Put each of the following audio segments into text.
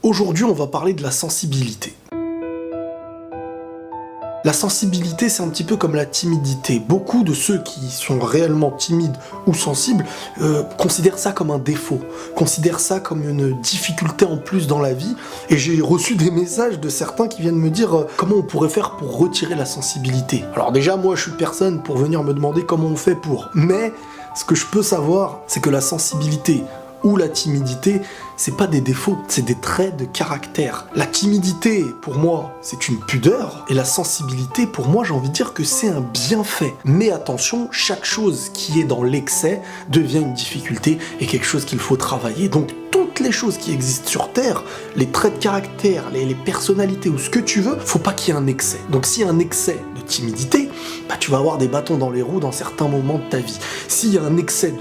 Aujourd'hui, on va parler de la sensibilité. La sensibilité, c'est un petit peu comme la timidité. Beaucoup de ceux qui sont réellement timides ou sensibles considèrent ça comme un défaut, considèrent ça comme une difficulté en plus dans la vie. Et j'ai reçu des messages de certains qui viennent me dire comment on pourrait faire pour retirer la sensibilité. Alors déjà, moi, je suis personne pour venir me demander comment on fait pour. Mais ce que je peux savoir, c'est que la sensibilité ou la timidité, c'est pas des défauts, c'est des traits de caractère. La timidité, pour moi, c'est une pudeur, et la sensibilité, pour moi, j'ai envie de dire que c'est un bienfait. Mais attention, chaque chose qui est dans l'excès devient une difficulté et quelque chose qu'il faut travailler. Donc toutes les choses qui existent sur Terre, les traits de caractère, les personnalités ou ce que tu veux, faut pas qu'il y ait un excès. Donc s'il y a un excès de timidité, bah, tu vas avoir des bâtons dans les roues dans certains moments de ta vie. S'il y a un excès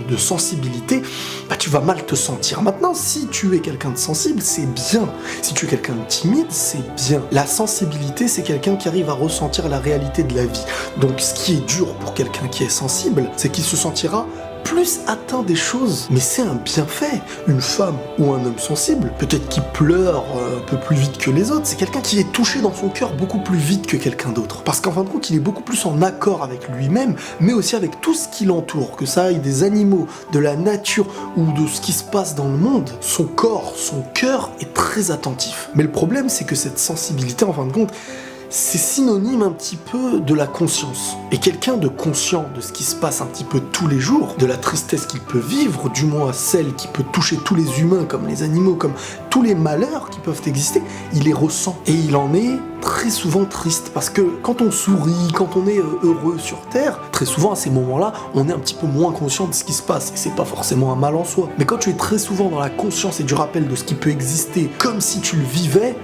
de sensibilité, bah, tu vas mal te sentir. Maintenant, si tu es quelqu'un de sensible, c'est bien. Si tu es quelqu'un de timide, c'est bien. La sensibilité, c'est quelqu'un qui arrive à ressentir la réalité de la vie. Donc ce qui est dur pour quelqu'un qui est sensible, c'est qu'il se sentira plus atteint des choses, mais c'est un bienfait. Une femme ou un homme sensible, peut-être qui pleure un peu plus vite que les autres, c'est quelqu'un qui est touché dans son cœur beaucoup plus vite que quelqu'un d'autre. Parce qu'en fin de compte, il est beaucoup plus en accord avec lui-même, mais aussi avec tout ce qui l'entoure, que ça aille des animaux, de la nature ou de ce qui se passe dans le monde. Son corps, son cœur est très attentif. Mais le problème, c'est que cette sensibilité, en fin de compte, c'est synonyme un petit peu de la conscience. Et quelqu'un de conscient de ce qui se passe un petit peu tous les jours, de la tristesse qu'il peut vivre, du moins celle qui peut toucher tous les humains comme les animaux, comme tous les malheurs qui peuvent exister, il les ressent. Et il en est très souvent triste. Parce que quand on sourit, quand on est heureux sur Terre, très souvent à ces moments-là, on est un petit peu moins conscient de ce qui se passe. Et c'est pas forcément un mal en soi. Mais quand tu es très souvent dans la conscience et du rappel de ce qui peut exister comme si tu le vivais,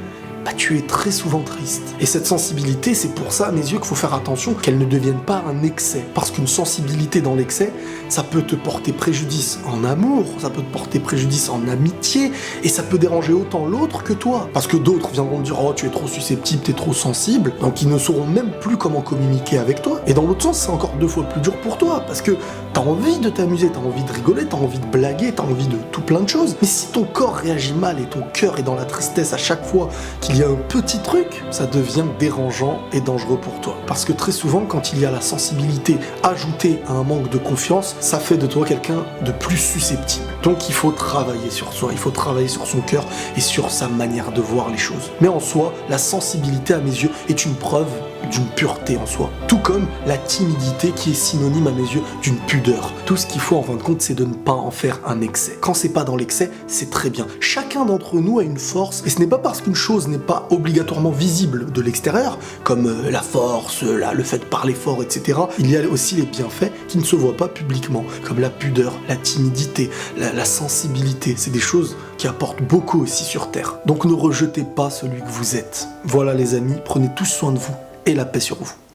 bah, tu es très souvent triste. Et cette sensibilité, c'est pour ça, à mes yeux, qu'il faut faire attention qu'elle ne devienne pas un excès. Parce qu'une sensibilité dans l'excès, ça peut te porter préjudice en amour, ça peut te porter préjudice en amitié, et ça peut déranger autant l'autre que toi. Parce que d'autres viendront te dire « Oh, tu es trop susceptible, tu es trop sensible », donc ils ne sauront même plus comment communiquer avec toi. Et dans l'autre sens, c'est encore 2 fois plus dur pour toi, parce que t'as envie de t'amuser, t'as envie de rigoler, t'as envie de blaguer, t'as envie de tout plein de choses. Mais si ton corps réagit mal et ton cœur est dans la tristesse à chaque fois qu'il y a un petit truc, ça devient dérangeant et dangereux pour toi. Parce que très souvent, quand il y a la sensibilité ajoutée à un manque de confiance, ça fait de toi quelqu'un de plus susceptible. Donc il faut travailler sur soi, il faut travailler sur son cœur et sur sa manière de voir les choses. Mais en soi, la sensibilité à mes yeux est une preuve d'une pureté en soi. Tout comme la timidité qui est synonyme à mes yeux d'une pudeur. Tout ce qu'il faut en fin de compte, c'est de ne pas en faire un excès. Quand c'est pas dans l'excès, c'est très bien. Chacun d'entre nous a une force, et ce n'est pas parce qu'une chose n'est pas obligatoirement visible de l'extérieur, comme la force, le fait de parler fort, etc. Il y a aussi les bienfaits qui ne se voient pas publiquement, comme la pudeur, la timidité, la sensibilité. C'est des choses qui apportent beaucoup aussi sur Terre. Donc ne rejetez pas celui que vous êtes. Voilà les amis, prenez tous soin de vous. Et la paix sur vous.